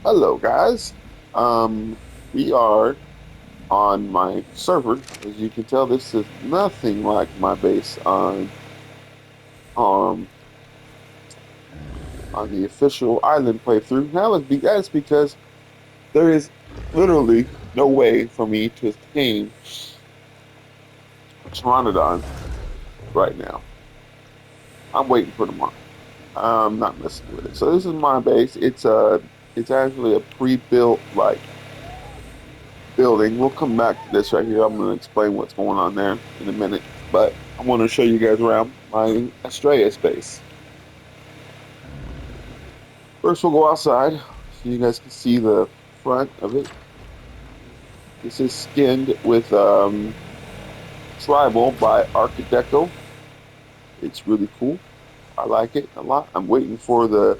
Hello, guys. Um, we are on my server. As you can tell, this is nothing like my base um on the official island playthrough. That's because there is literally no way for me to obtain a Pteranodon right now. I'm waiting for tomorrow. I'm not messing with it. So this is my base. It's actually a pre-built like building. We'll come back to this right here. I'm going to explain what's going on there in a minute, but I want to show you guys around my Australia space. First, we'll go outside so you guys can see the front of it. This is skinned with Tribal by ARK. It's really cool. I like it a lot. I'm waiting for the.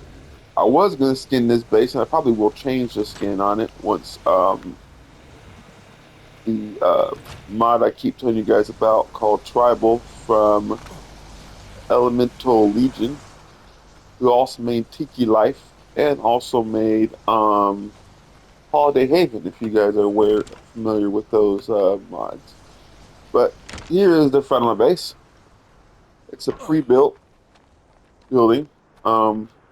I was going to skin this base, and I probably will change the skin on it once the mod I keep telling you guys about called Tribal from Elemental Legion, who also made Tiki Life and also made Holiday Haven, if you guys are familiar with those mods. But here is the front of my base. It's a pre-built building.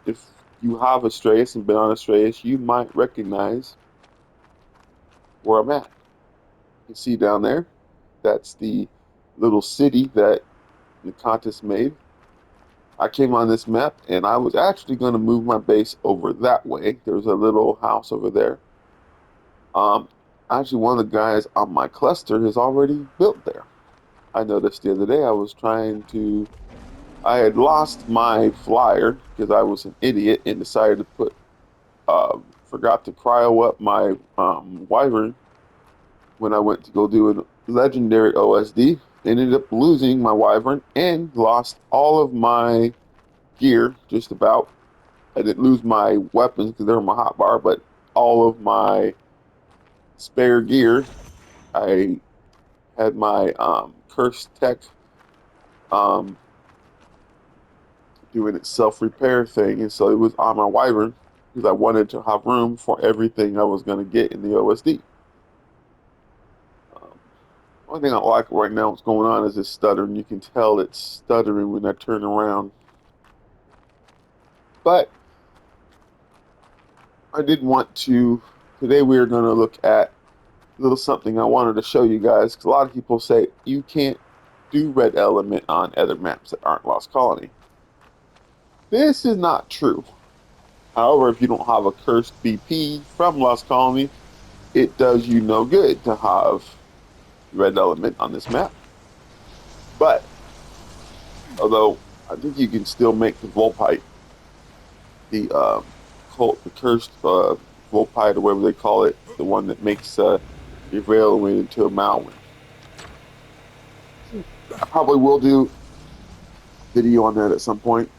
If you have Astraeus and been on Astraeus, you might recognize where I'm at. You can see down there, that's the little city that the contest made. I came on this map and I was actually going to move my base over that way. There's a little house over there. Um, Actually, one of the guys on my cluster has already built there. I noticed the other day I had lost my flyer because I was an idiot and decided to forgot to cryo up my wyvern when I went to go do a legendary OSD. Ended up losing my wyvern and lost all of my gear, just about. I didn't lose my weapons because they're in my hotbar, but all of my spare gear. I had my cursed tech um, doing its self repair thing, and so it was on my wyvern because I wanted to have room for everything I was going to get in the OSD. Um, One thing I like right now, what's going on is it's stuttering. You can tell it's stuttering when I turn around. But I did want to. Today we are going to look at a little something I wanted to show you guys because a lot of people say you can't do red element on other maps that aren't Lost Colony. This is not true. However, if you don't have a cursed BP from Lost Colony, it does you no good to have red element on this map. But although I think you can still make the Volpite, the the cursed Volpite or whatever they call it, the one that makes your Veilwind into a Malwyn. I probably will do a video on that at some point.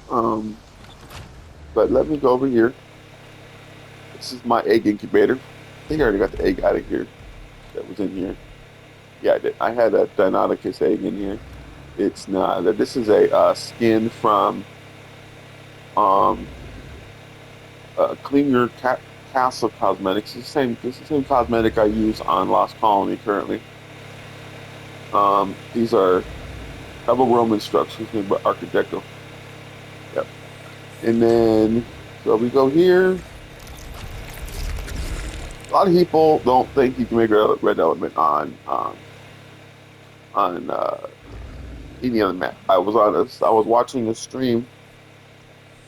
Um, but let me go over here. This is my egg incubator. I think I already got the egg out of here that was in here. Yeah, I did. I had a Deinonychus egg in here. It's not. This is a skin from um, Clean Your Castle Cosmetics. It's the same cosmetic I use on Lost Colony currently. These are double Roman structures made by Architecto. Yep. And then, so we go here. A lot of people don't think you can make a red element on any other map. I was watching a stream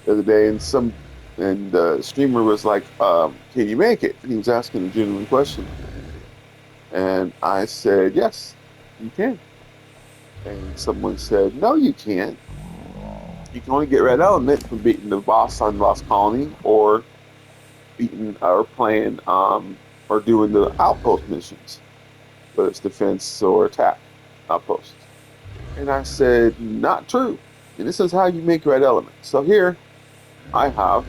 the other day, and the streamer was like, "Can you make it?" And he was asking a genuine question, and I said, "Yes, you can." And someone said, "No, you can't. You can only get red element from beating the boss on Lost Colony, or beating or playing or doing the outpost missions, whether it's defense or attack outposts." And I said, "Not true. And this is how you make red element." So here I have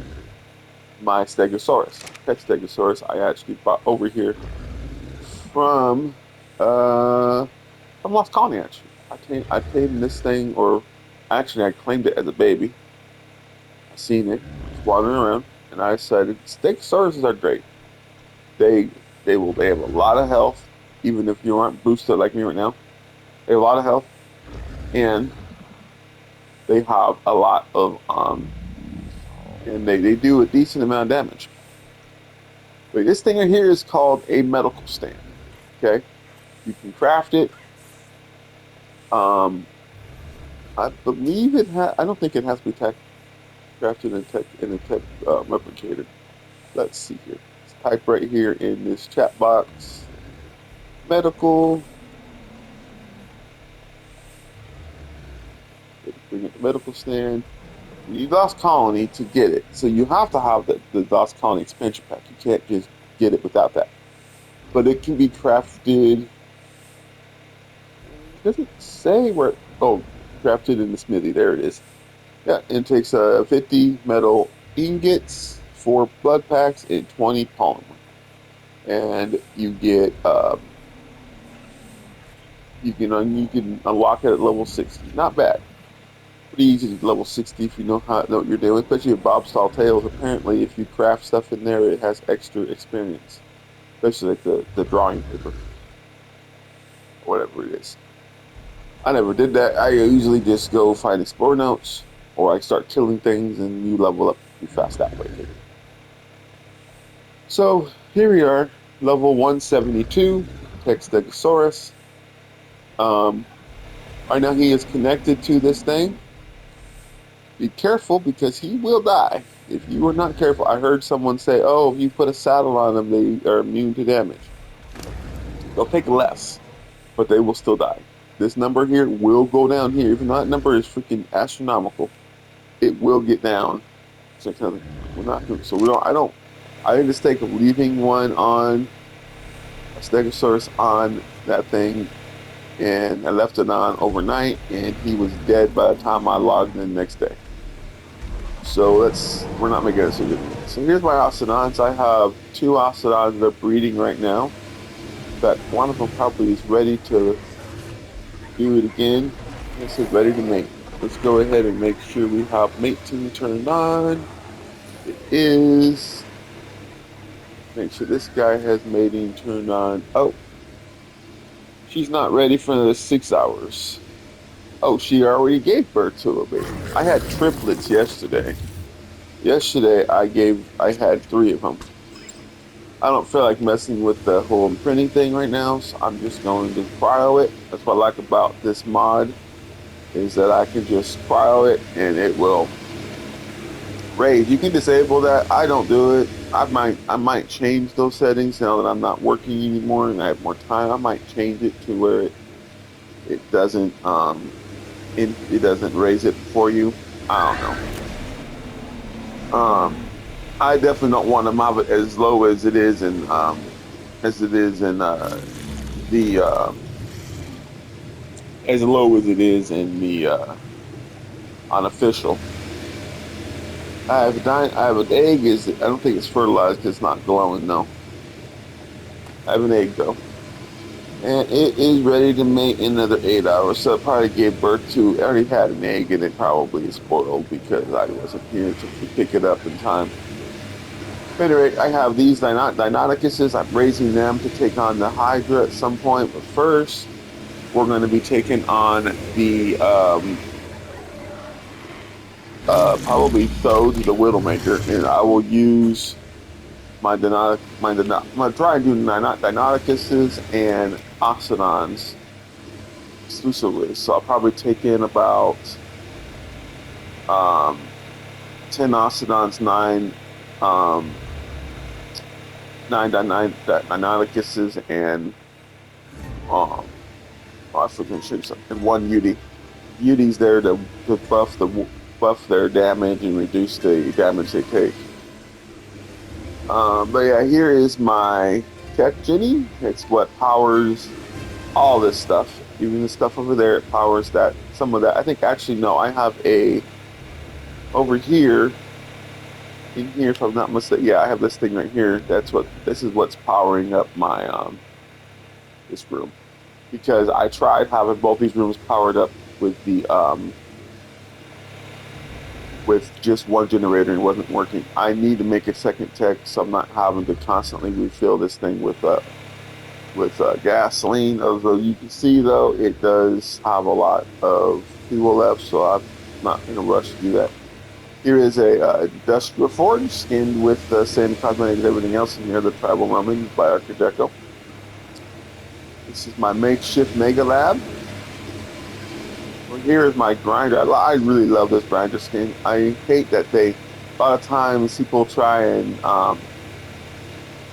my Stegosaurus, pet Stegosaurus. I actually brought over here from uh from Lost Colony. Actually, I tamed this thing, or actually I claimed it as a baby. I seen it, it's wandering around, and I said Stegosaurus are great. They they have a lot of health, even if you aren't boosted like me right now. They have a lot of health, and they have a lot of and they do a decent amount of damage. But this thing right here is called a medical stand. Okay, you can craft it. Um, I believe it has. I don't think it has to be crafted in a tech replicator. Let's see here. Let's type right here in this chat box. Medical. Bring up the medical stand. You need Lost Colony to get it, so you have to have the Lost Colony expansion pack. You can't just get it without that. But it can be crafted. Does it say where? Oh, crafted in the smithy. There it is. Yeah, it takes 50 metal ingots, 4 blood packs, and 20 polymer. And you get you can unlock it at level 60. Not bad. Pretty easy to level 60 if you know what you're doing. Especially with Bob Stall Tales. Apparently, if you craft stuff in there, it has extra experience. Especially like the drawing paper, or whatever it is. I never did that. I usually just go find explore notes, or I start killing things, and you level up pretty fast that way. So here we are, level 172, Stegosaurus. Right now he is connected to this thing. Be careful because he will die if you are not careful. I heard someone say, "Oh, if you put a saddle on them, they are immune to damage." They'll take less, but they will still die. This number here will go down here, even though that number is freaking astronomical. It will get down. So we're not doing, so we don't. I don't. I made the mistake of leaving one on a Stegosaurus on that thing, and I left it on overnight, and he was dead by the time I logged in the next day. So we're not making a decision. So here's my Ostodons. I have 2 Ostodons that are breeding right now. In fact, one of them probably is ready to do it again. This is ready to mate. Let's go ahead and make sure we have mating turned on. It is. Make sure this guy has mating turned on. Oh, she's not ready for the 6 hours. Oh, she already gave birth to a baby. I had triplets yesterday. Yesterday I had 3 of them. I don't feel like messing with the whole imprinting thing right now, so I'm just going to cryo it. That's what I like about this mod, is that I can just cryo it and it will raise. You can disable that. I don't do it. I might change those settings now that I'm not working anymore and I have more time. I might change it to where it doesn't it doesn't raise it for you. I don't know. I definitely don't want to mob it as low as it is in the as low as it is in the unofficial. I have an egg. I don't think it's fertilized because it's not glowing. No, I have an egg though, and it is ready to mate in another 8 hours. So it probably gave birth to. I already had an egg, and it probably is spoiled because I wasn't here to pick it up in time. But anyway, I have these Deinonychuses. I'm raising them to take on the Hydra at some point. But first, we're going to be taking on the probably Thode, the Widowmaker, and I will use my try and do Deinonychuses and Ostodons exclusively. So I'll probably take in about 10 Ostodons, 9 Deinonychuses, and oh, I forget something, and 1 Udy. Udy's there to buff their damage and reduce the damage they take. But yeah, here is my Tech Jenny. It's what powers all this stuff. Even the stuff over there, it powers that. Some of that. I think actually no, I have a over here. In here, if I'm not mistaken, yeah, I have this thing right here. This is what's powering up my this room, because I tried having both these rooms powered up with the with just one generator and it wasn't working. I need to make a second tech so I'm not having to constantly refill this thing with gasoline. Although you can see though, it does have a lot of fuel left, so I'm not in a rush to do that. Here is a industrial forge skinned with the same cosmetics and everything else in here, the tribal rumblings by ARK. This is my makeshift mega lab. Well, here is my grinder. I really love this grinder skin. I hate that a lot of times people try and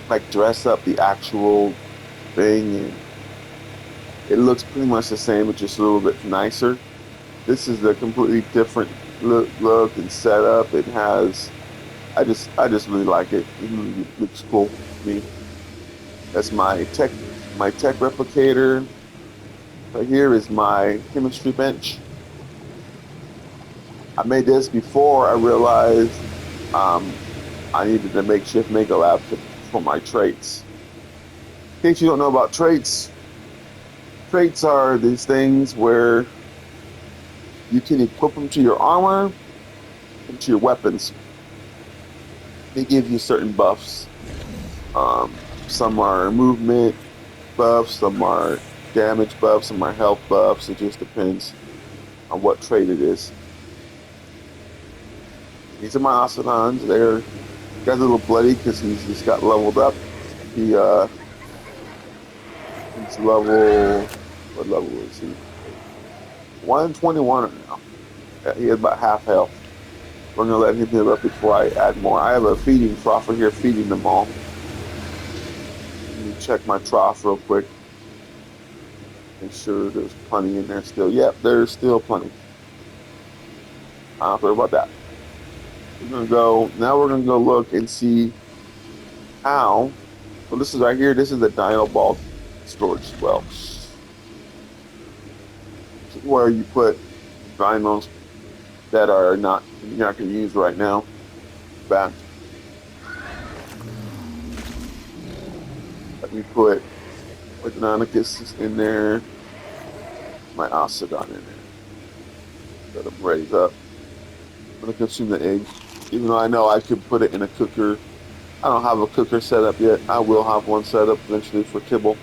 like dress up the actual thing, and it looks pretty much the same, but just a little bit nicer. This is a completely different look and setup. It has, I just really like it. It really looks cool to me. That's my tech replicator. Right here is my chemistry bench. I made this before I realized I needed a makeshift mega lab for my traits. In case you don't know about traits, traits are these things where you can equip them to your armor and to your weapons. They give you certain buffs. Some are movement buffs, some are damage buffs, some are health buffs. It just depends on what trait it is. These are my Octodons. Guy's a little bloody because he's just got leveled up. He's level, what level is he? 121 now. Yeah, he has about half health. We're gonna let him heal up before I add more. I have a feeding trough here feeding them all. Let me check my trough real quick. Make sure there's plenty in there still. Yep, there's still plenty. I don't have to worry about that. Now we're gonna go look and see how. Well, this is right here. This is the dino ball storage as well. Where you put dinos that are not you're not gonna use right now. Back. Let me put Deinonychus in there. My Octodon in there. Let them raise up. I'm gonna consume the egg. Even though I know I could put it in a cooker. I don't have a cooker set up yet. I will have one set up eventually for kibble.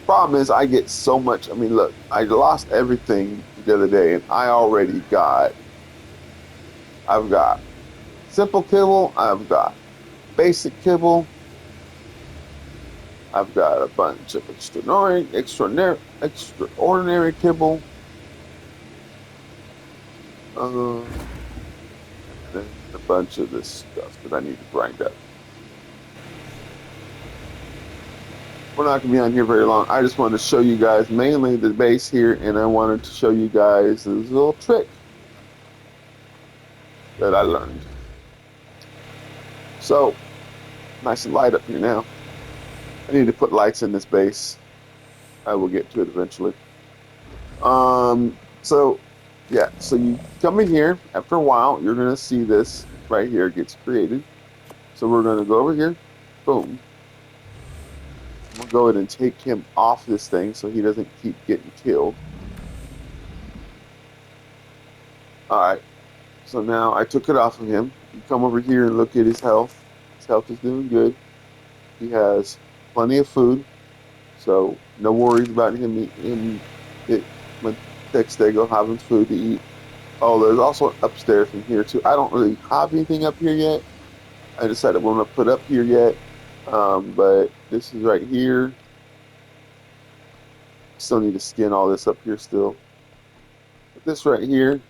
Problem is, I get so much. I mean, look, I lost everything the other day, and I've got simple kibble, I've got basic kibble, I've got a bunch of extraordinary kibble. And a bunch of this stuff that I need to grind up. We're not going to be on here very long. I just wanted to show you guys mainly the base here, and I wanted to show you guys this little trick that I learned. So, nice and light up here now. I need to put lights in this base. I will get to it eventually. So you come in here. After a while, you're going to see this right here gets created. So we're going to go over here. Boom. I'm going to go ahead and take him off this thing so he doesn't keep getting killed. Alright. So now I took it off of him. You come over here and look at his health. His health is doing good. He has plenty of food. So no worries about him eating it. When next day go having food to eat. Oh, there's also upstairs from here too. I don't really have anything up here yet. I decided what I'm gonna put up here yet. But this is right here. Still need to skin all this up here still. But this right here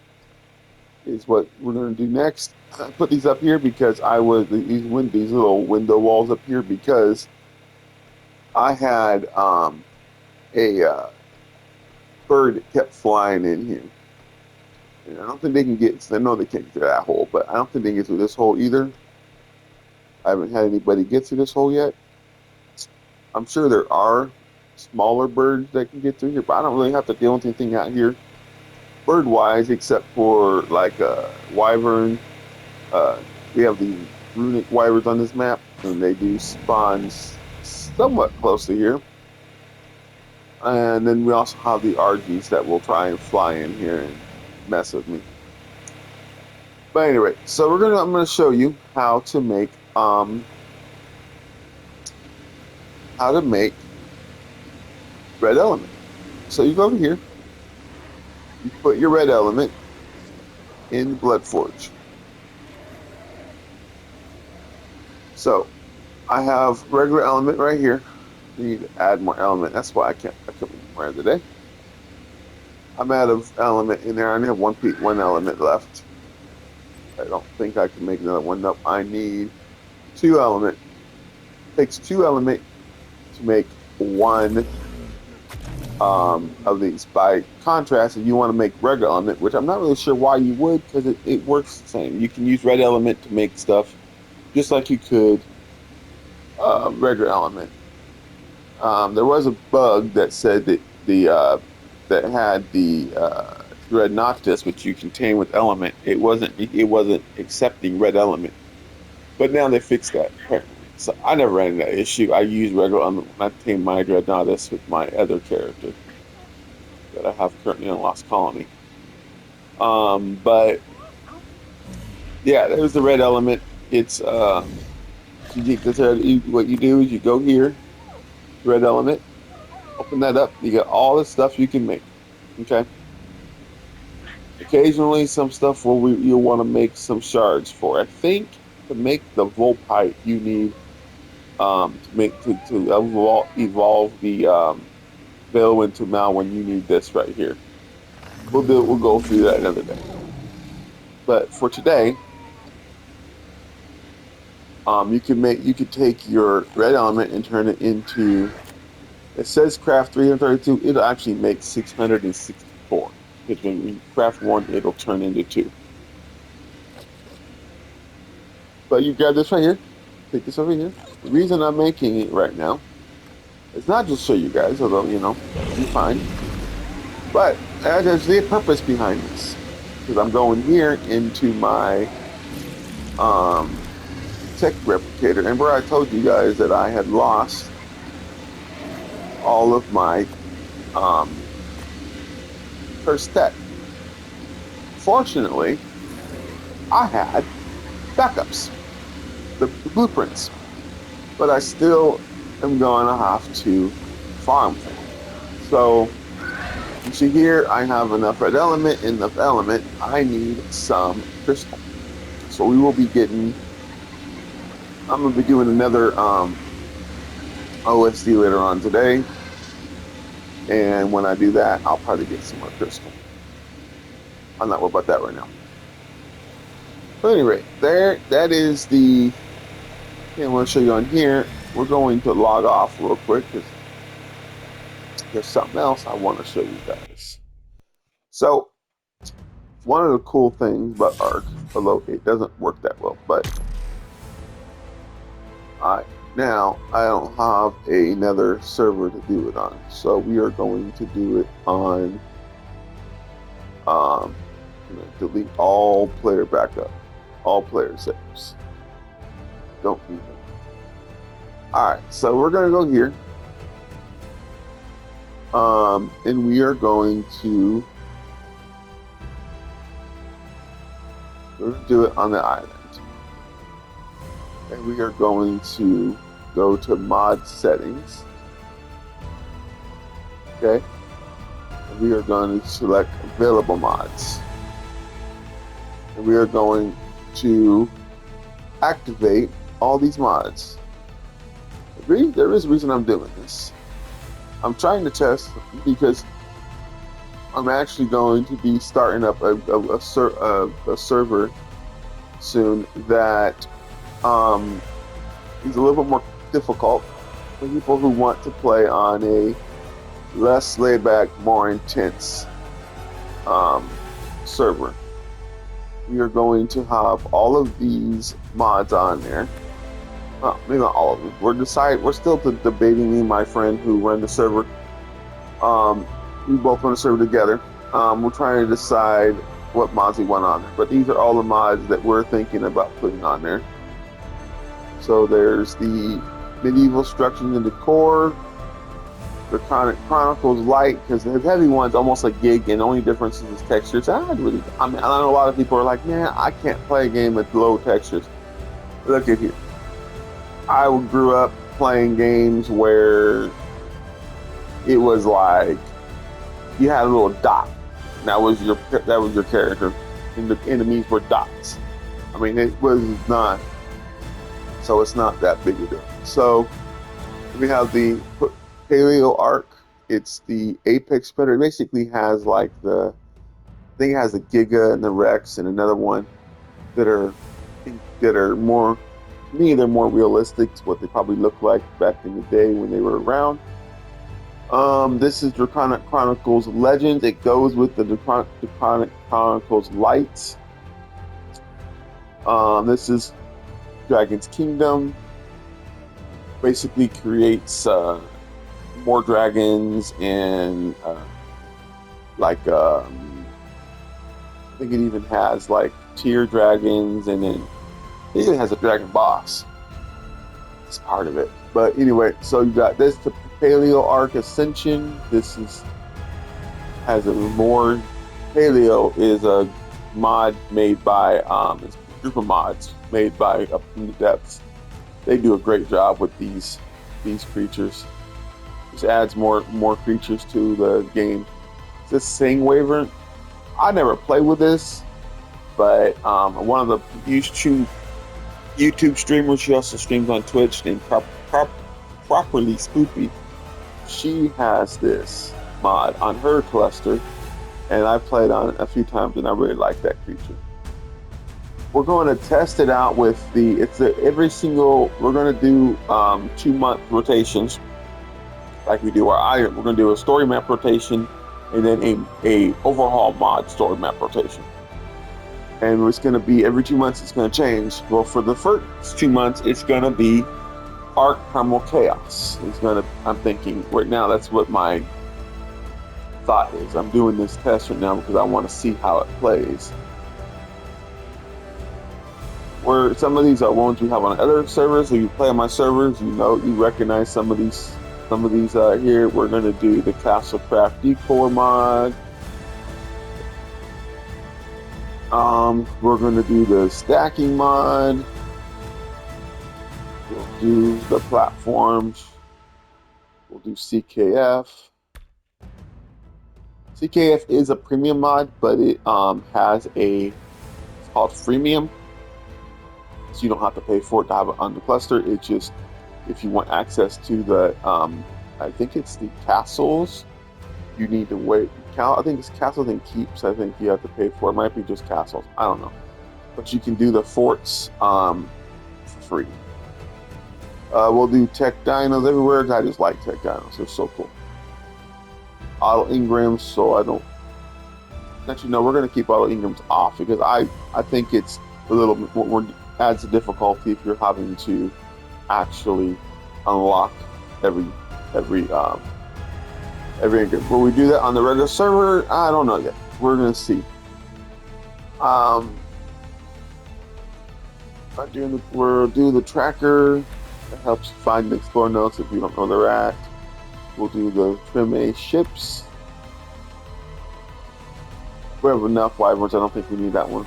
is what we're gonna do next. I put these up here because these little window walls up here because I had a bird that kept flying in here. And I don't think they can get, I know they can't get through that hole, but I don't think they can get through this hole either. I haven't had anybody get through this hole yet. I'm sure there are smaller birds that can get through here, but I don't really have to deal with anything out here bird-wise except for like a wyvern. We have the runic wyverns on this map, and they do spawn somewhat close to here. And then we also have the RGs that will try and fly in here and mess with me. But anyway, so I'm gonna show you how to make red element. So you go over here, you put your red element in the blood forge. So I have regular element right here. You need to add more element. That's why I couldn't make more today. I'm out of element in there. I only have one element left. I don't think I can make another one. Nope. I need two element. It takes two element to make one of these. By contrast, if you want to make regular element, which I'm not really sure why you would, because it works the same. You can use red element to make stuff just like you could regular element. There was a bug that said that that had the red notches, which you contain with element. It wasn't accepting red element, but now they fixed that apparently. So I never ran into that issue. I use regular element when I obtain my red notches with my other character that I have currently on Lost Colony. But yeah, there's the red element. It's what you do is you go here, red element. Open that up. You get all the stuff you can make. Okay. Occasionally, some stuff you'll want to make some shards for. I think to make the Volpite, you need to evolve the Veil into Malwyn. You need this right here. We'll go through that another day. But for today, you could take your red element and turn it into. It says craft 332. It'll actually make 664. Because when you craft one, it'll turn into two. But you grab this right here. Take this over here. The reason I'm making it right now is not just to show you guys, although, that'll be fine. But there's a purpose behind this. Because I'm going here into my tech replicator. And where I told you guys that I had lost all of my first tech. Fortunately, I had backups, the blueprints, but I still am going to have to farm for them. So you see here, I have enough red element. Enough element. I need some crystal. So we will be getting. I'm going to be doing another OSD later on today. And when I do that, I'll probably get some more crystal. I'm not worried about that right now. But anyway, that is the thing I want to show you on here. We're going to log off real quick because there's something else I want to show you guys. So, one of the cool things about ARK, although it doesn't work that well, but now I don't have another server to do it on, so we are going to do it on. I'm going to delete all player backup, all player saves. Don't need them. All right, so we're going to go here, and we are going to do it on the island. And we are going to go to mod settings. Okay. And we are going to select available mods. And we are going to activate all these mods. There is a reason I'm doing this. I'm trying to test because I'm actually going to be starting up a server soon that is a little bit more difficult for people who want to play on a less laid back, more intense server. We are going to have all of these mods on there. Well, maybe not all of them. We're still debating, me and my friend who run the server. We both run the server together. We're trying to decide what mods we want on there. But these are all the mods that we're thinking about putting on there. So there's the medieval structures and decor. Draconic Chronicles Light, because the heavy one's almost a gig, and the only difference is textures. I mean, I know a lot of people are like, man, I can't play a game with low textures. Look at here. I grew up playing games where it was like you had a little dot. That was your character, and the enemies were dots. I mean, it was not. So it's not that big a deal. So we have the Paleo ARK. It's the Apex Predator. It basically has like I think it has the Giga and the Rex and another one that are more, to me, they're more realistic to what they probably looked like back in the day when they were around. This is Draconic Chronicles Legends. It goes with the Draconic Chronicles Lights. This is Dragon's Kingdom. Basically creates more dragons and like I think it even has like tier dragons, and then it even has a dragon boss. It's part of it. But anyway, so you got this, the Paleo ARK Ascension. This has a more. Paleo is a mod made by it's a group of mods made by Up in the Depths. They do a great job with these creatures. Just adds more creatures to the game. This Sing Wyvern, I never played with this, but one of the YouTube streamers, she also streams on Twitch, named Properly Spoopy. She has this mod on her cluster, and I played on it a few times, and I really like that creature. We're going to test it out with we're going to do 2-month rotations like we do our iron. We're going to do a story map rotation and then a overhaul mod story map rotation. And it's going to be every 2 months, it's going to change. Well, for the first 2 months, it's going to be ARK Primal Chaos. I'm thinking right now, that's what my thought is. I'm doing this test right now because I want to see how it plays. Where some of these are ones we have on other servers. If you play on my servers, you recognize some of these here. We're going to do the Castlecraft Decor mod. We're going to do the stacking mod. We'll do the platforms. We'll do CKF. CKF is a premium mod, but it has it's called freemium. So you don't have to pay for it to have it on the cluster. It's just if you want access to the, I think it's the castles, you need to wait. I think it's castles and keeps. I think you have to pay for. It might be just castles. I don't know, but you can do the forts for free. We'll do tech dinos everywhere. I just like tech dinos. They're so cool. Auto Ingrams, so I don't. Actually, no, we're going to keep auto Ingrams off because I think it's a little bit more adds the difficulty if you're having to actually unlock every engram. Will we do that on the regular server? I don't know yet. We're going to see. We'll do the tracker. That helps find and explore notes if you don't know where they're at. We'll do the trim A ships. We have enough wyverns. I don't think we need that one.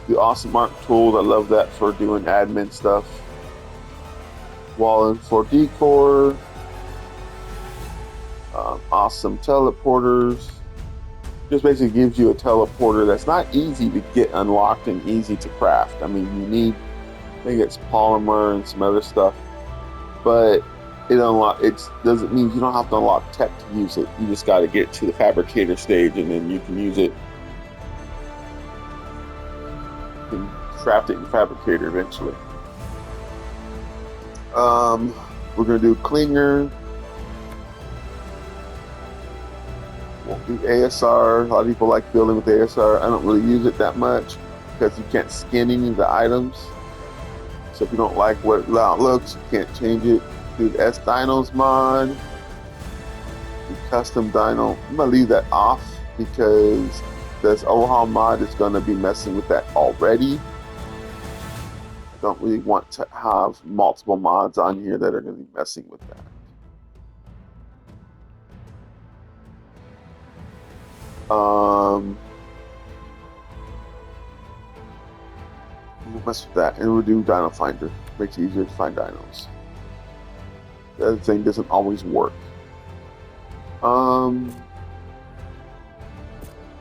The awesome ARK tools. I love that for doing admin stuff. Wall and floor decor. Awesome teleporters. Just basically gives you a teleporter that's not easy to get unlocked and easy to craft. I mean, you need, I think it's polymer and some other stuff, but it doesn't mean you don't have to unlock tech to use it. You just got to get to the fabricator stage, and then you can use it. You can craft it in fabricator eventually. We're gonna do Klinger. We'll do ASR. A lot of people like building with ASR. I don't really use it that much because you can't skin any of the items. So if you don't like what it looks, you can't change it. Do the S Dinos mod. Do custom Dino. I'm gonna leave that off because this overhaul mod is gonna be messing with that already. I don't really want to have multiple mods on here that are gonna be messing with that. We'll mess with that, and we'll do Dino Finder. Makes it easier to find dinos. The other thing doesn't always work. Um,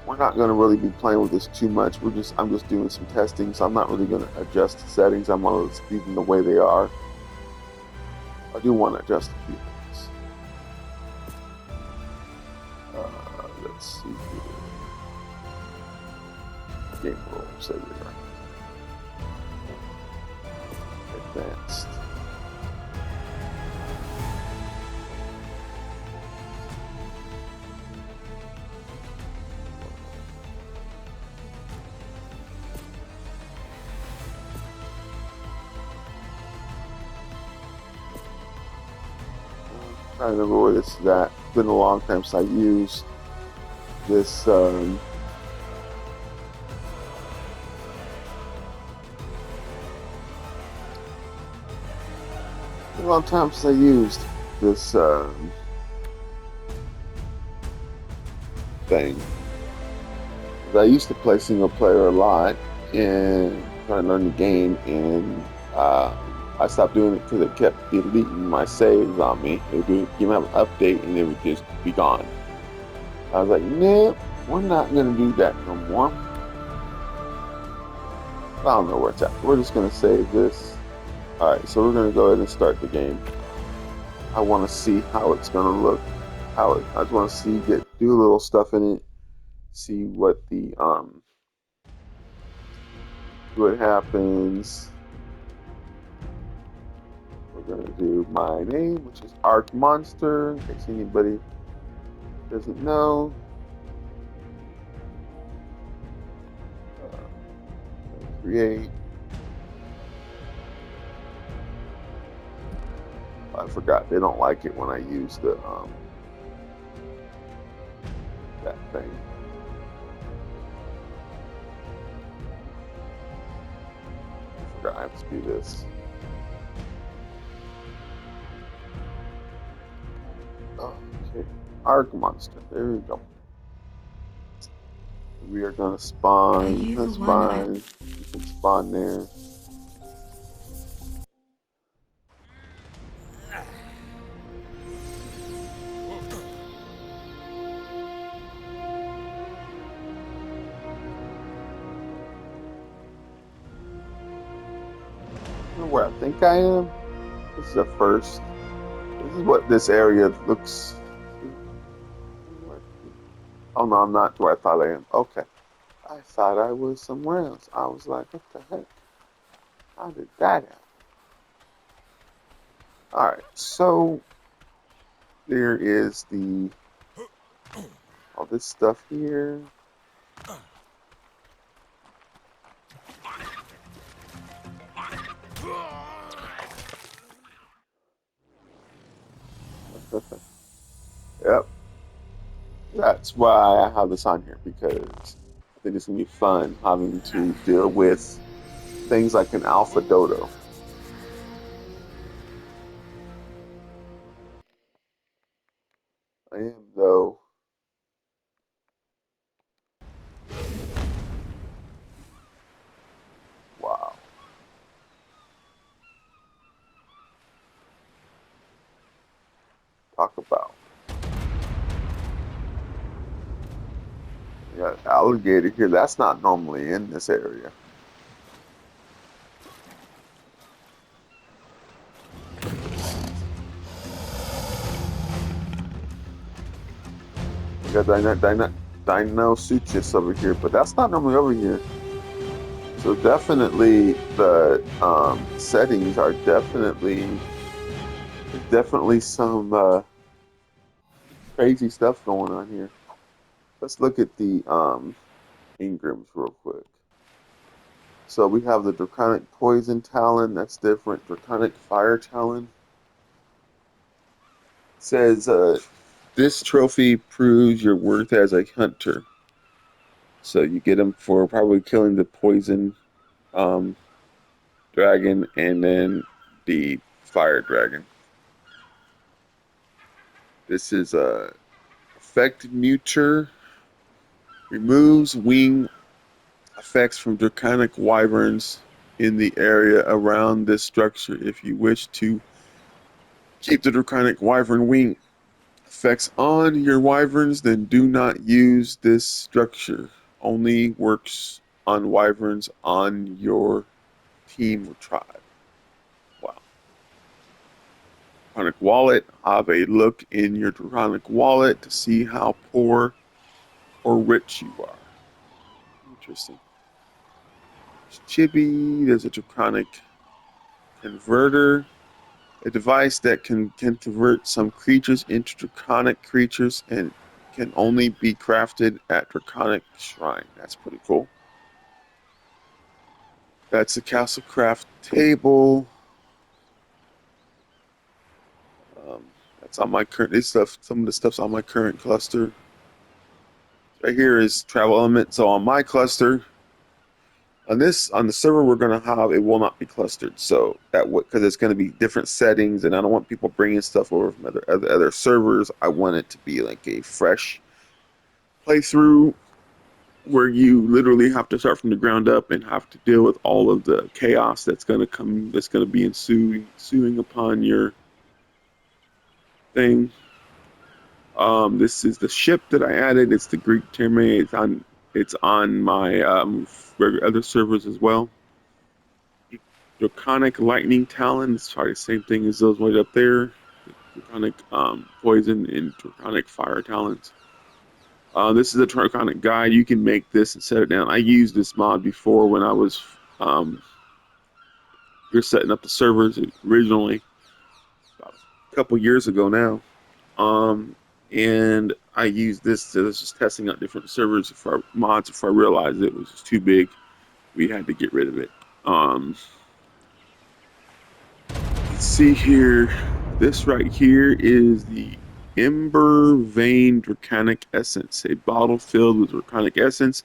we're not going to really be playing with this too much. I'm just doing some testing, so I'm not really going to adjust the settings. I'm going to leave them the way they are. I do want to adjust a few things. Let's see here. Game rules, there we are. Advanced. I don't remember where this is at. It's been a long time since I used this. A long time since I used this thing. I used to play single player a lot and trying to learn the game, and I stopped doing it because it kept deleting my saves on me. It would give me an update and it would just be gone. I was like, nope, we're not going to do that no more. I don't know where it's at. We're just going to save this. Alright, so we're going to go ahead and start the game. I want to see how it's going to look. I just want to do a little stuff in it. See what what happens. We're going to do my name, which is ARK Monster, in case anybody doesn't know. Create. I forgot they don't like it when I use the that thing. I forgot I have to do this. Okay, ARK Monster. There we go. We are gonna spawn. That's fine. You can spawn there. I don't know where I think I am. This is a first. This is what this area looks. Oh no, I'm not where I thought I am. Okay. I thought I was somewhere else. I was like, what the heck? How did that happen? Alright, so there is all this stuff here. Yep. That's why I have this on here, because I think it's gonna be fun having to deal with things like an alpha dodo. I am though. Wow. Talk about. We got alligator here. That's not normally in this area. We got Dinosuchus over here, but that's not normally over here. So definitely the settings are definitely some crazy stuff going on here. Let's look at the engrams real quick. So we have the Draconic Poison Talon, that's different. Draconic Fire Talon. It says this trophy proves your worth as a hunter. So you get them for probably killing the poison um, dragon and then the fire dragon. This is a affected muture. Removes wing effects from draconic wyverns in the area around this structure. If you wish to keep the draconic wyvern wing effects on your wyverns, then do not use this structure. Only works on wyverns on your team or tribe. Wow. Draconic wallet. Have a look in your draconic wallet to see how poor or rich you are. Interesting. Chibi. There's a draconic converter. A device that can convert some creatures into draconic creatures and can only be crafted at Draconic Shrine. That's pretty cool. That's the Castle Craft table. That's on my current this stuff. Some of the stuff's on my current cluster. Right here is travel element. So on my cluster, on the server we're gonna have, it will not be clustered. So that because it's gonna be different settings, and I don't want people bringing stuff over from other servers. I want it to be like a fresh playthrough where you literally have to start from the ground up and have to deal with all of the chaos that's going to come, that's going to be ensuing upon your thing. This is the ship that I added. It's the Greek Terme. It's on my other servers as well. Draconic Lightning Talon. It's probably the same thing as those right up there. Draconic Poison and Draconic Fire Talons. This is a Draconic guide. You can make this and set it down. I used this mod before when I was you're setting up the servers originally about a couple years ago now. And I used this to just testing out different servers for mods. If I realized it was just too big, we had to get rid of it. Let's see here. This right here is the Ember Vein Draconic Essence, a bottle filled with Draconic Essence.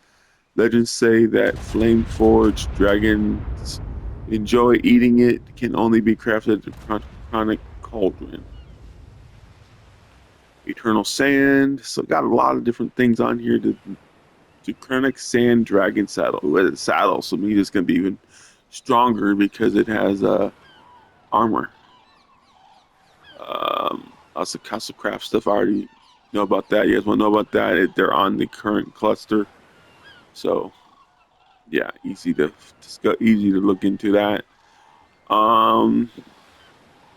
Legends say that flame-forged dragons enjoy eating it. Can only be crafted at the Draconic Cauldron. Eternal Sand. So got a lot of different things on here. The Draconic Sand Dragon Saddle. Ooh, it's a saddle, so maybe it's going to be even stronger because it has armor. Also Castle Craft stuff. I already know about that. You guys want to know about that? They're on the current cluster. So yeah, easy to look into that.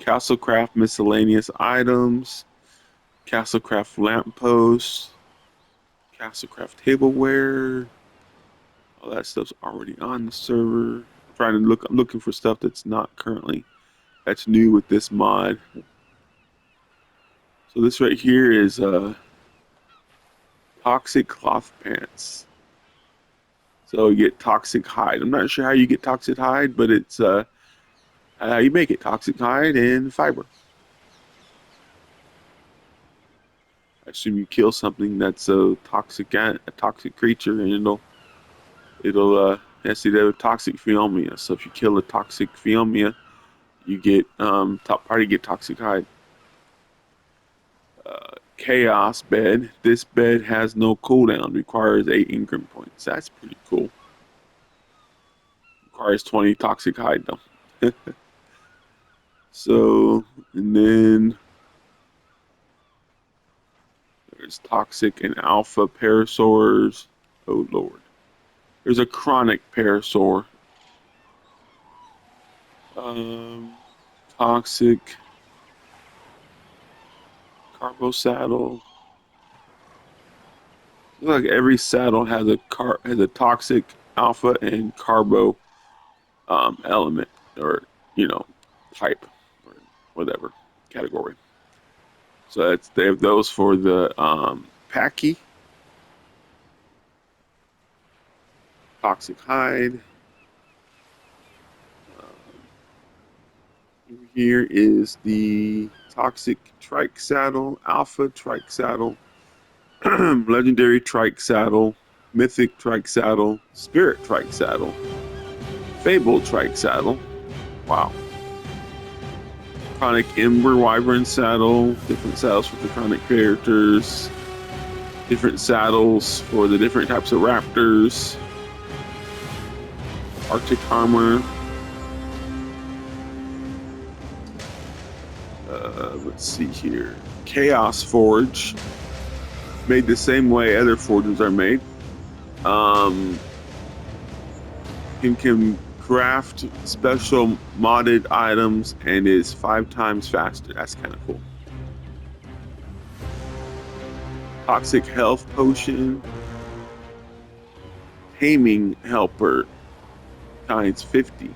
Castlecraft miscellaneous items, Castlecraft lampposts, Castlecraft tableware. All that stuff's already on the server. I'm looking for stuff that's new with this mod. So this right here is toxic cloth pants. So you get toxic hide. I'm not sure how you get toxic hide, but it's you make it toxic hide and fiber. I assume you kill something that's a toxic creature, and it'll see they have toxic Phiomia. So if you kill a toxic Phiomia, you get top party get toxic hide. Chaos bed. This bed has no cooldown. Requires 8 Ingram points. That's pretty cool. Requires 20 toxic hide though. So, and then there's toxic and alpha parasaurs. Oh lord. There's a chronic parasaur. Toxic carbo saddle. Looks like every saddle has a toxic alpha and carbo element, or type, or whatever category. So they have those for the Packy. Toxic hide. Here is the toxic trike saddle, alpha trike saddle, legendary trike saddle, mythic trike saddle, spirit trike saddle, fable trike saddle. Wow. Chronic Ember Wyvern saddle, different saddles for the chronic characters. different saddles for the different types of raptors, Arctic armor. Let's see here. Chaos Forge, made the same way other forges are made. You can craft special modded items and is 5 times faster. That's kind of cool. Toxic Health Potion. Taming Helper times 50.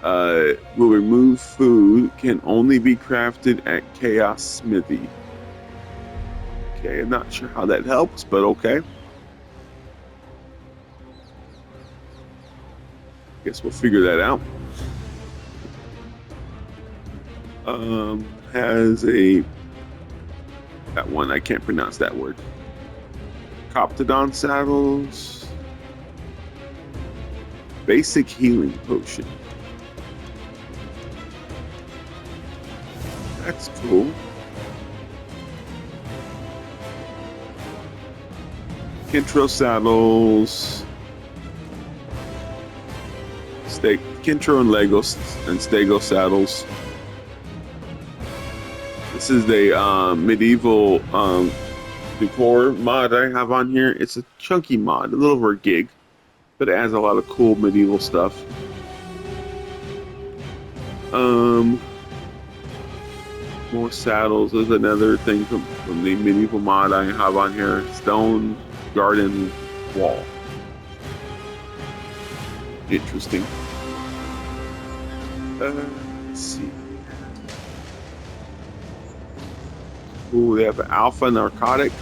Will remove food, can only be crafted at Chaos Smithy. Okay, I'm not sure how that helps, but okay. Guess we'll figure that out. Has that one, I can't pronounce that word. Coptodon saddles. Basic healing potion. That's cool. Kintro saddles. Kintro and Legos and Stego saddles. This is the medieval decor mod I have on here. It's a chunky mod, a little over a gig, but it has a lot of cool medieval stuff. More saddles. There's another thing from the medieval mod I have on here. Stone garden wall. Interesting. Let's see. Ooh, they have an alpha narcotic.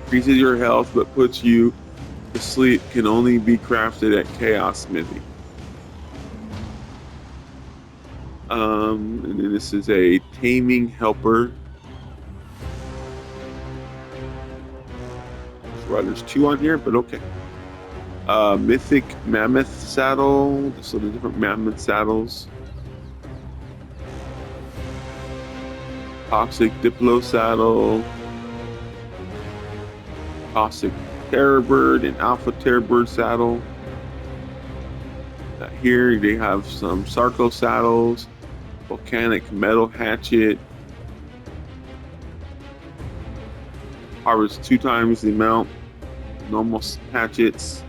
Increases your health but puts you to sleep. Can only be crafted at Chaos Smithy. And then this is a taming helper. Right, there's 2 on here, but okay. Mythic mammoth saddle. So the different mammoth saddles. Toxic Diplo saddle. Toxic Terrorbird and Alpha Terrorbird saddle. Here they have some Sarco saddles. Volcanic metal hatchet. Harvest 2 times the amount. Normal hatchets.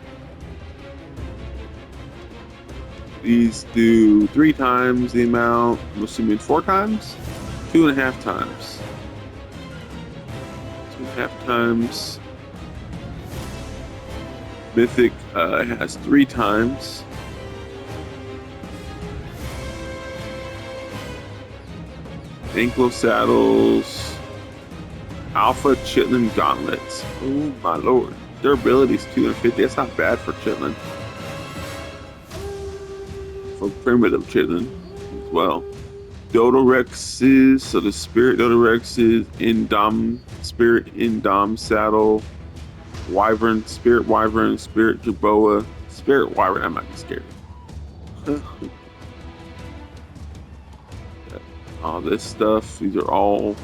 These do 3 times the amount. I'm assuming 4 times? 2.5 times. 2.5 times. Mythic has 3 times. Ankle saddles. Alpha Chitlin gauntlets. Oh my lord. Durability is 250. That's not bad for Chitlin. For primitive Chitlin as well. Dodorexes. So the spirit Dodorexes. Spirit Indom saddle. Wyvern. Spirit Wyvern. Spirit Jerboa. Spirit Wyvern. I might be scared. All this stuff. These are all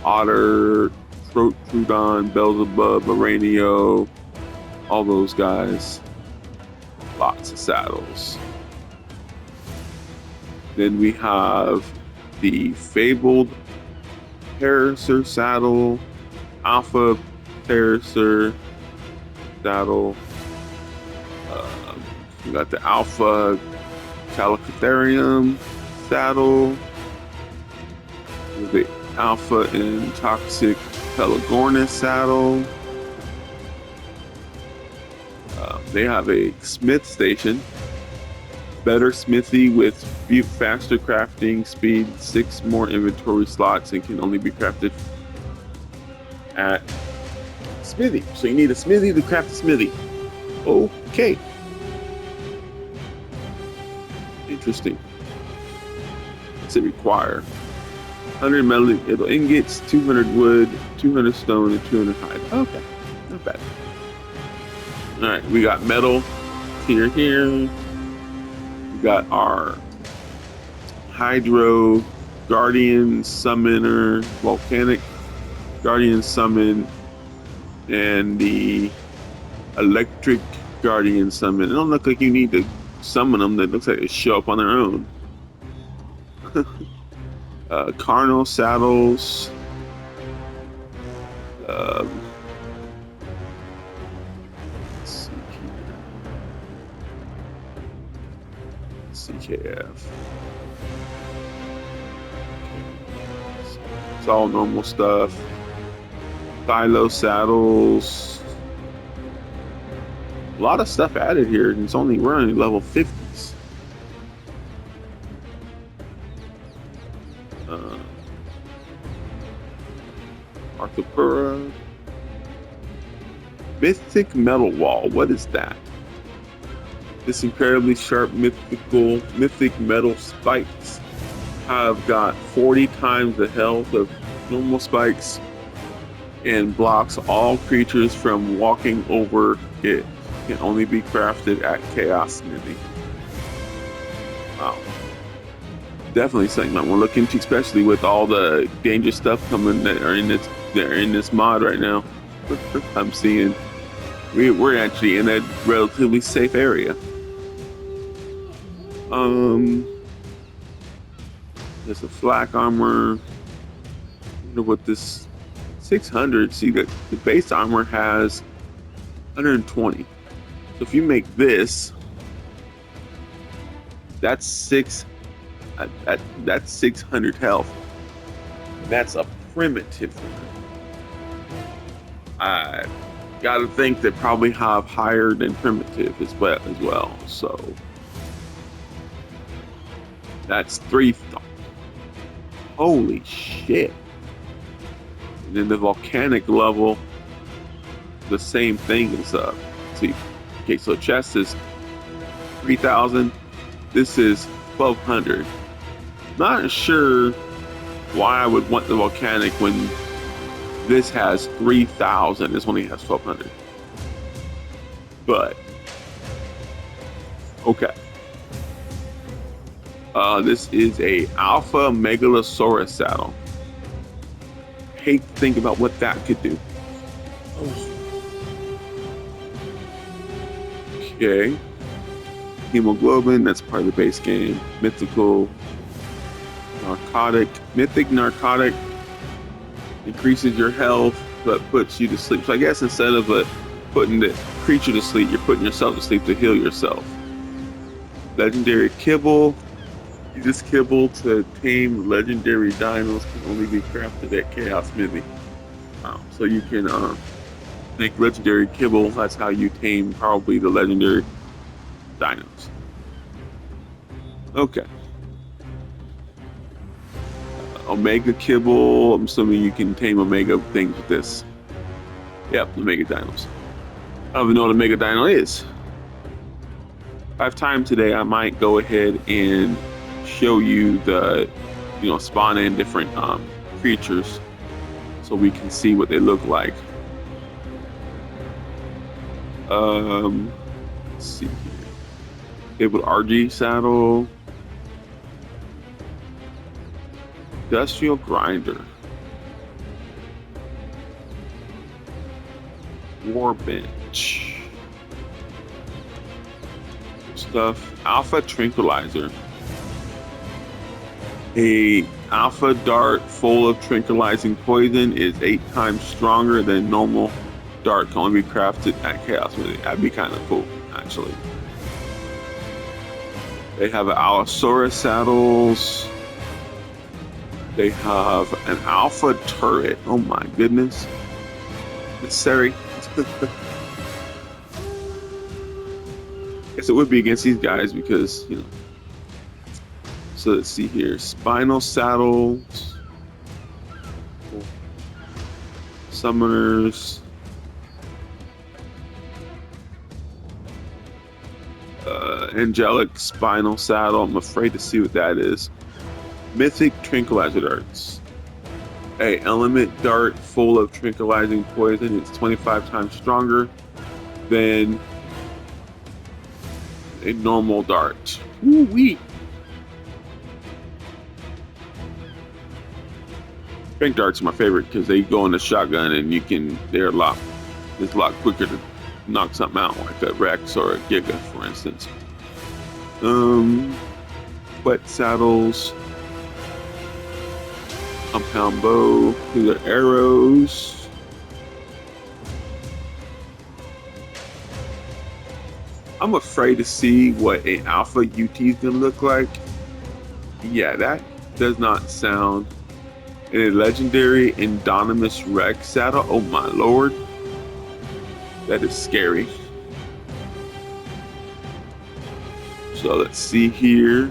Otter, Trudon, Beelzebub, Aranio, all those guys. Lots of saddles. Then we have the Fabled Terracer saddle, Alpha Terracer saddle. We got the Alpha Calicotherium saddle. The Alpha and Toxic Pelagornis saddle. They have a smith station. Better smithy with faster crafting speed, 6 more inventory slots, and can only be crafted at smithy. So you need a smithy to craft a smithy. Okay. Interesting. What's it require? 100 metal ingots, 200 wood, 200 stone, and 200 hide. Okay, not bad. All right, we got metal here. We got our Hydro, Guardian, Summoner, Volcanic Guardian Summon and the Electric Guardian Summon. It don't look like you need to summon them. That looks like they show up on their own. Carnal Saddles. Let's see here. CKF. It's all normal stuff. Philo Saddles. A lot of stuff added here, and we're only level 50s. Arthropura. Mythic Metal Wall. What is that? This incredibly sharp mythic metal spikes have got 40 times the health of normal spikes and blocks all creatures from walking over it. Can only be crafted at Chaos Smithy. Wow. Definitely something I want to look into, especially with all the dangerous stuff coming that are in this mod right now. I'm seeing we're actually in a relatively safe area. There's a flak armor. I wonder what this 600. See that the base armor has 120. So if you make this, that's 600 health. That's a primitive one. I gotta think they probably have higher than primitive as well. So that's 3. Holy shit. And then the volcanic level, the same thing is up. See, okay, so chest is 3,000. This is 1,200. Not sure why I would want the volcanic when this has 3,000. This only has 1,200. But okay. This is a Alpha Megalosaurus saddle. Hate to think about what that could do. Okay. Hemoglobin, that's part of the base game. Mythical narcotic. Mythic narcotic increases your health but puts you to sleep. So I guess instead of putting the creature to sleep, you're putting yourself to sleep to heal yourself. Legendary Kibble. You just kibble to tame legendary dinos, can only be crafted at Chaos Smithy. So you can make legendary kibble. That's how you tame probably the legendary dinos. Okay. Omega Kibble. I'm assuming you can tame Omega things with this. Yep, Omega Dinos. I don't even know what Omega Dino is. If I have time today, I might go ahead and show you the, spawn in different creatures so we can see what they look like. Let's see here. Able RG saddle. Industrial grinder. Warbench. Stuff. Alpha tranquilizer. A alpha dart full of tranquilizing poison is 8 times stronger than normal dart. Can only be crafted at Chaos Smithy. That'd be kind of cool, actually. They have an Allosaurus saddles. They have an alpha turret. Oh my goodness. Necessary. Guess it would be against these guys because, So let's see here. Spinal saddles. Summoners. Angelic spinal saddle. I'm afraid to see what that is. Mythic tranquilizer darts. A element dart full of tranquilizing poison. It's 25 times stronger than a normal dart. Woo-wee. Trank darts are my favorite because they go in the shotgun and they're it's a lot quicker to knock something out, like a Rex or a Giga, for instance. Um, Wet saddles, compound bow, these are arrows. I'm afraid to see what an alpha UT is gonna look like. Yeah, that does not sound. And a legendary Indominus Rex saddle. Oh my lord, that is scary. So let's see here.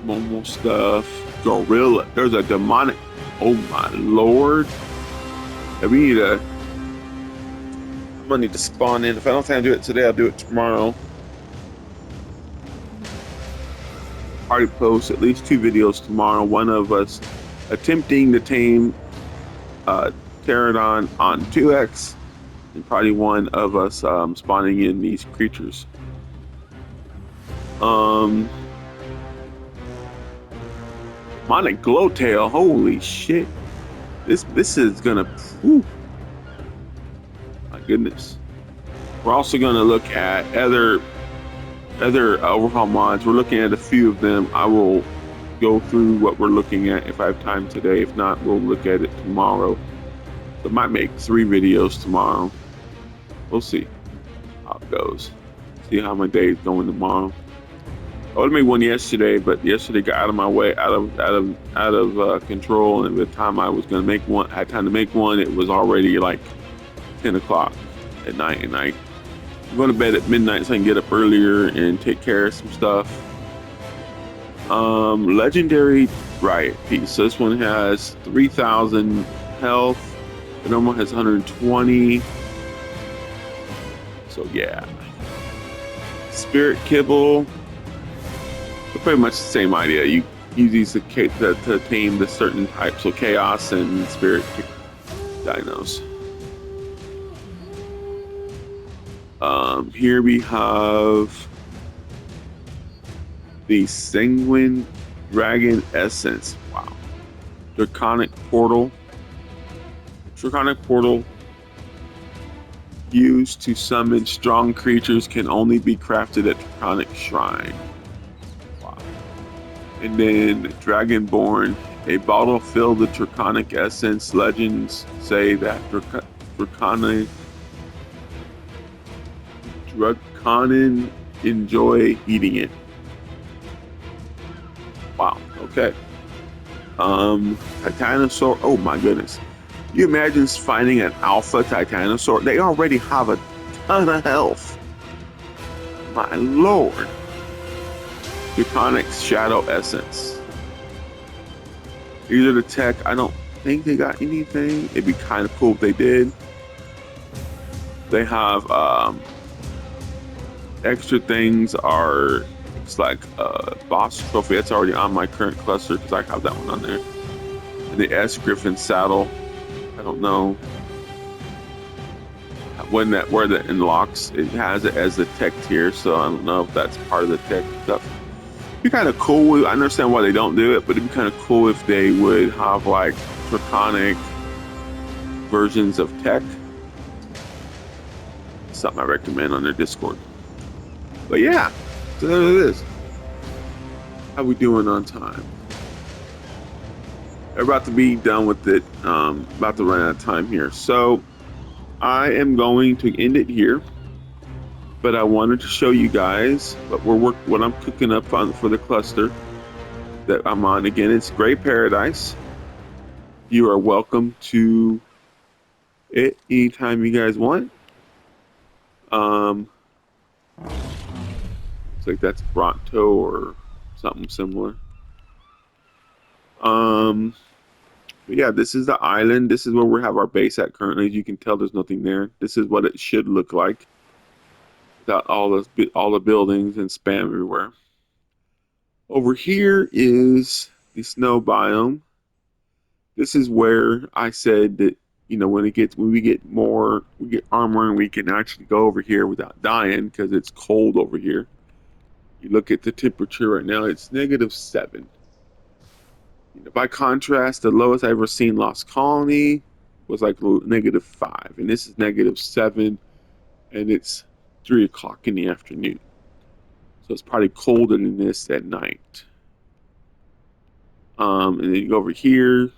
Normal stuff. Gorilla. There's a demonic. Oh my lord. And we need a. I'm gonna need to spawn in. If I don't think I do it today, I'll do it tomorrow. Already post at least 2 videos tomorrow. One of us attempting to tame Pterodon on 2x, and probably one of us spawning in these creatures. Demonic Glowtail. Holy shit. This is gonna. Whew, my goodness. We're also gonna look at other overhaul mods. We're looking at a few of them. I will go through what we're looking at if I have time today. If not, we'll look at it tomorrow. So I might make 3 videos tomorrow. We'll see how it goes. See how my day is going tomorrow. I would have made one yesterday, but yesterday got out of my way, out of control. And by the time I was gonna make one, I had time to make one. It was already like 10 o'clock at night, and I'm going to bed at midnight so I can get up earlier and take care of some stuff. Legendary riot piece. So this one has 3,000 health. The normal has 120. So yeah. Spirit kibble. They're pretty much the same idea. You use these to tame the certain types, so chaos and spirit dinos. Here we have the Sanguine Dragon Essence. Wow. Draconic Portal. Draconic Portal used to summon strong creatures can only be crafted at Draconic Shrine. Wow. And then Dragonborn. A bottle filled with Draconic Essence. Legends say that Draconin enjoy eating it. Wow. Okay. Titanosaur. Oh my goodness. You imagine finding an alpha Titanosaur? They already have a ton of health. My lord. Draconic Shadow Essence. These are the tech. I don't think they got anything. It'd be kind of cool if they did. They have extra things are. It's like a boss trophy that's already on my current cluster because I have that one on there. And the S Griffin saddle. I don't know where that unlocks. It has it as the tech tier, so I don't know if that's part of the tech stuff. It'd be kind of cool. I understand why they don't do it, but it'd be kind of cool if they would have like draconic versions of tech. Something I recommend on their Discord. But yeah, so there it is. How we doing on time? We're about to be done with it. About to run out of time here. So I am going to end it here. But I wanted to show you guys what I'm cooking up on for the cluster that I'm on. Again, it's Gray Paradise. You are welcome to it anytime you guys want. It's like that's Bronto or something similar. But yeah, this is the island. This is where we have our base at currently. As you can tell, there's nothing there. This is what it should look like without all the buildings and spam everywhere. Over here is the snow biome. This is where I said that when we get armor and we can actually go over here without dying because it's cold over here. You look at the temperature right now; it's -7. By contrast, the lowest I ever seen Lost Colony was like -5, and this is -7, and it's 3 o'clock in the afternoon. So it's probably colder than this at night. And then you go over here.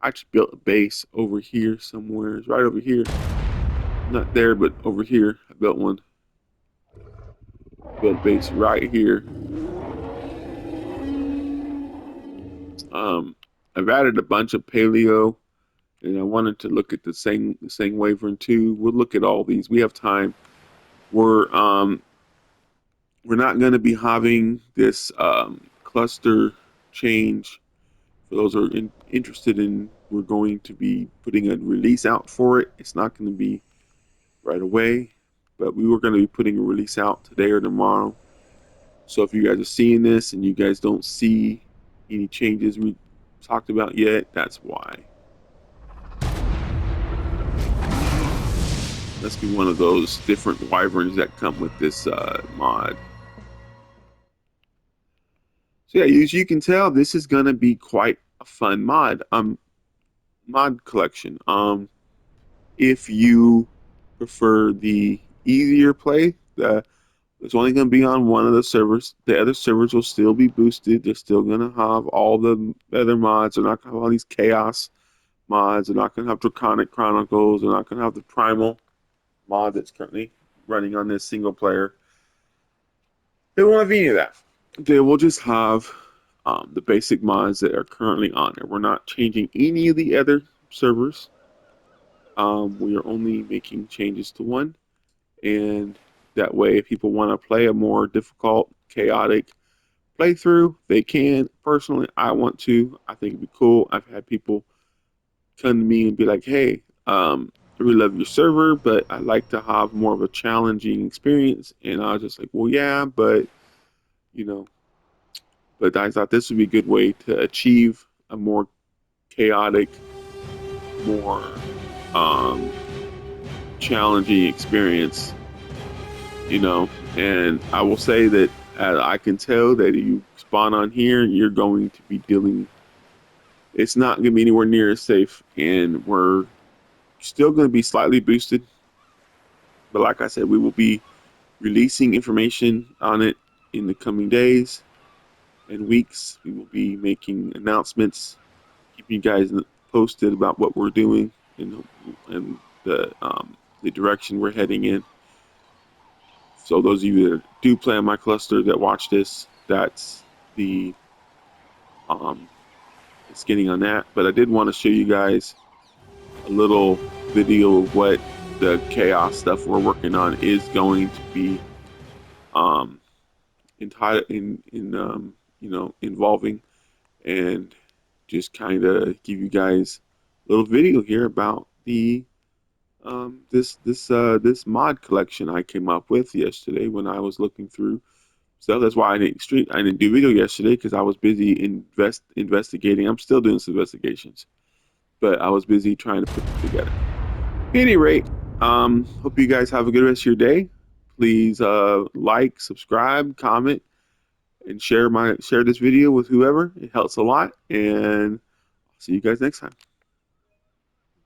I just built a base over here somewhere. It's right over here. Not there, but over here. I built one. Built a base right here. Um, I've added a bunch of paleo, and I wanted to look at the same Wyvern too. We'll look at all these. We have time. We're um we're not going to be having this cluster change. For those who are interested in, we're going to be putting a release out for it. It's not going to be right away, but we were going to be putting a release out today or tomorrow. So if you guys are seeing this and you guys don't see any changes we talked about yet, that's why. Must be one of those different wyverns that come with this mod. So yeah, as you can tell, this is gonna be quite a fun mod collection. If you prefer the easier play, it's only gonna be on one of the servers. The other servers will still be boosted. They're still gonna have all the other mods. They're not gonna have all these chaos mods. They're not gonna have Draconic Chronicles. They're not gonna have the Primal mod that's currently running on this single player. They won't have any of that. They will just have the basic mods that are currently on there. We're not changing any of the other servers. We are only making changes to one, and that way, if people want to play a more difficult, chaotic playthrough, they can. Personally, I want to. I think it'd be cool. I've had people come to me and be like, "Hey, I really love your server, but I'd like to have more of a challenging experience." And I was just like, "Well, yeah, but you know." But I thought this would be a good way to achieve a more chaotic, more um, challenging experience, And I will say that I can tell that if you spawn on here, you're going to be dealing. It's not going to be anywhere near as safe, and we're still going to be slightly boosted. But like I said, we will be releasing information on it in the coming days and weeks. We will be making announcements, keeping you guys posted about what we're doing and the direction we're heading in. So those of you that do play on my cluster that watch this, that's the it's getting on that. But I did want to show you guys a little video of what the chaos stuff we're working on is going to be um, involving, and just kind of give you guys a little video here about the this mod collection I came up with yesterday when I was looking through. So that's why I didn't do video yesterday, because I was busy investigating. I'm still doing some investigations, but I was busy trying to put them together. At any rate, hope you guys have a good rest of your day. Please like, subscribe, comment, and share this video with whoever. It helps a lot, and I'll see you guys next time.